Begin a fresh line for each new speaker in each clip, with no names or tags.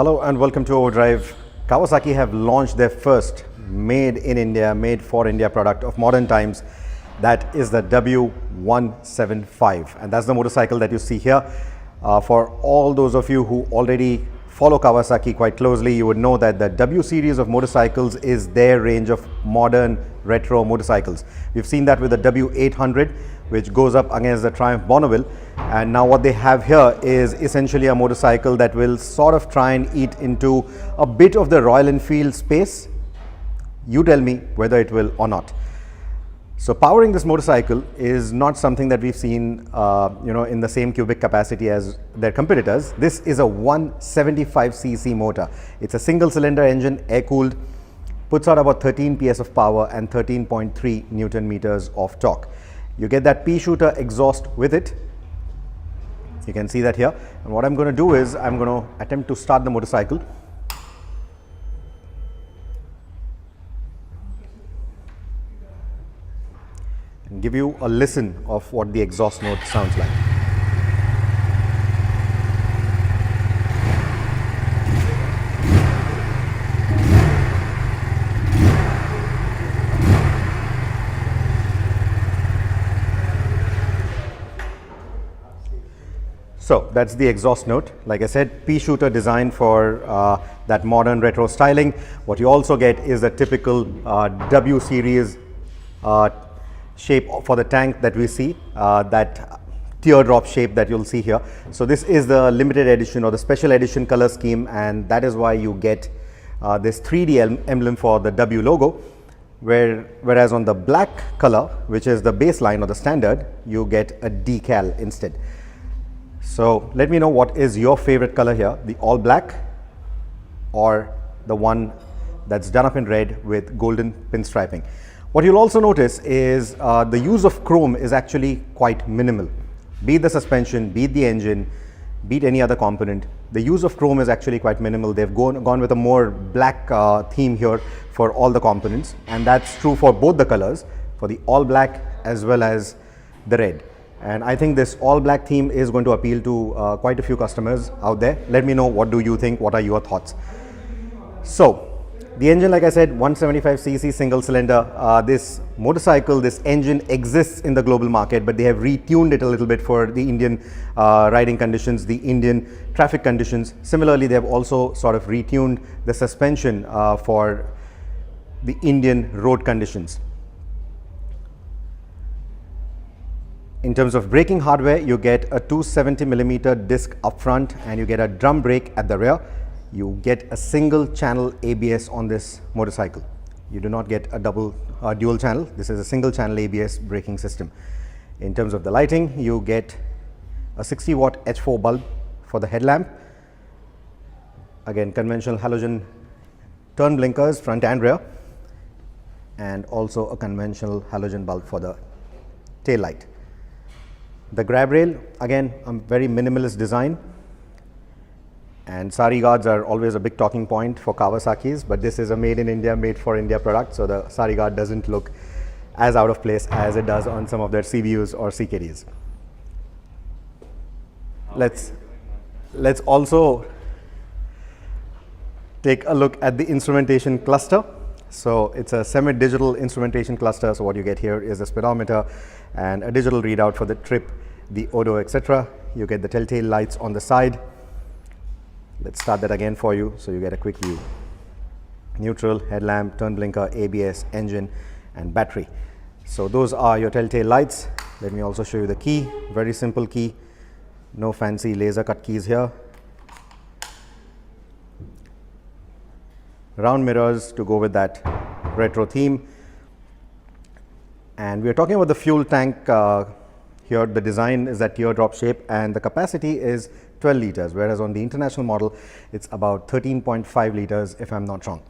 Hello and welcome to Overdrive. Kawasaki have launched their first made in India, made for India product of modern times. That is the W175, and that's the motorcycle that you see here. For all those of you who already follow Kawasaki quite closely, you would know that the W series of motorcycles is their range of modern retro motorcycles. We've seen that with the W800, which goes up against the Triumph Bonneville, and now what they have here is essentially a motorcycle that will sort of try and eat into a bit of the Royal Enfield space. You tell me whether it will or not. So powering this motorcycle is not something that we've seen in the same cubic capacity as their competitors. This is a 175cc motor. It's a single cylinder engine, air cooled, puts out about 13 PS of power and 13.3 Newton meters of torque. You get that pea shooter exhaust with it. You can see that here. And what I'm going to do is I'm going to attempt to start the motorcycle. And give you a listen of what the exhaust note sounds like. So that's the exhaust note. Like I said, pea shooter designed for that modern retro styling. What you also get is a typical W series shape for the tank that we see, that teardrop shape that you'll see here. So this is the limited edition or the special edition color scheme, and that is why you get this 3D emblem for the W logo, whereas on the black color, which is the baseline or the standard, you get a decal instead. So let me know what is your favorite color here, the all black or the one that's done up in red with golden pinstriping. What you'll also notice is the use of chrome is actually quite minimal. Be it the suspension, be it the engine, be it any other component, the use of chrome is actually quite minimal. They've gone with a more black theme here for all the components, and that's true for both the colors, for the all black as well as the red. And I think this all black theme is going to appeal to quite a few customers out there. Let me know, what do you think? What are your thoughts? So the engine, like I said, 175cc single cylinder. This motorcycle, this engine exists in the global market, but they have retuned it a little bit for the Indian riding conditions, the Indian traffic conditions. Similarly, they have also sort of retuned the suspension for the Indian road conditions. In terms of braking hardware, you get a 270mm disc up front, and you get a drum brake at the rear. You get a single channel ABS on this motorcycle. You do not get a dual channel. This is a single channel ABS braking system. In terms of the lighting, you get a 60-watt H4 bulb for the headlamp. Again, conventional halogen turn blinkers, front and rear, and also a conventional halogen bulb for the tail light. The grab rail, again, a very minimalist design, and sari guards are always a big talking point for Kawasaki's, but this is a made in India, made for India product, so the sari guard doesn't look as out of place as it does on some of their CVUs or CKDs. Let's also take a look at the instrumentation cluster. So it's a semi-digital instrumentation cluster. So what you get here is a speedometer and a digital readout for the trip, the odo, etc. You get the telltale lights on the side. Let's start that again for you so you get a quick view. Neutral, headlamp, turn blinker, ABS, engine, and battery. So those are your telltale lights. Let me also show you the key. Very simple key. No fancy laser cut keys here. Round mirrors to go with that retro theme. And we are talking about the fuel tank here. The design is that teardrop shape, and the capacity is 12 liters, whereas on the international model, it's about 13.5 liters, if I'm not wrong.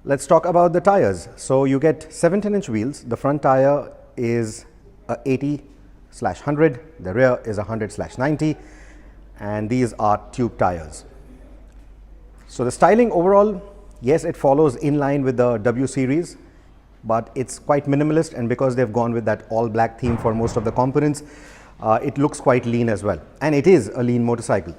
Let's talk about the tires. So you get 17-inch wheels. The front tire is a 80/100. The rear is 100/90, and these are tube tires. So the styling overall, yes, it follows in line with the W series, but it's quite minimalist, and because they've gone with that all black theme for most of the components, it looks quite lean as well, and it is a lean motorcycle.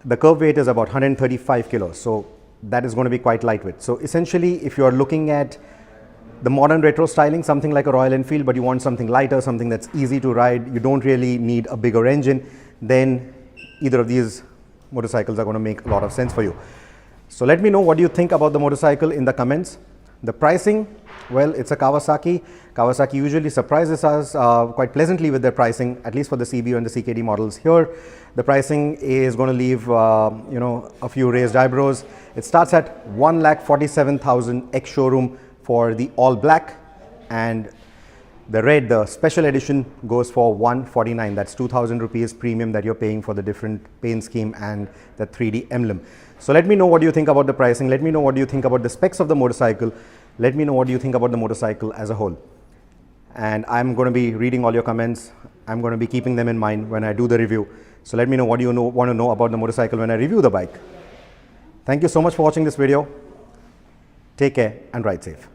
The curb weight is about 135 kilos, so that is going to be quite lightweight. So essentially, if you are looking at the modern retro styling, something like a Royal Enfield, but you want something lighter, something that's easy to ride, you don't really need a bigger engine, then either of these motorcycles are going to make a lot of sense for you. So let me know what you think about the motorcycle in the comments. The pricing, well, it's a Kawasaki. Kawasaki usually surprises us quite pleasantly with their pricing, at least for the CBO and the CKD models. Here, the pricing is going to leave a few raised eyebrows. It starts at 1,47,000 ex-showroom for the all black, and the red, the special edition, goes for 149. That's 2,000 rupees premium that you're paying for the different paint scheme and the 3D emblem. So let me know what you think about the pricing. Let me know what you think about the specs of the motorcycle. Let me know what you think about the motorcycle as a whole. And I'm going to be reading all your comments. I'm going to be keeping them in mind when I do the review. So let me know what you want to know about the motorcycle when I review the bike. Thank you so much for watching this video. Take care and ride safe.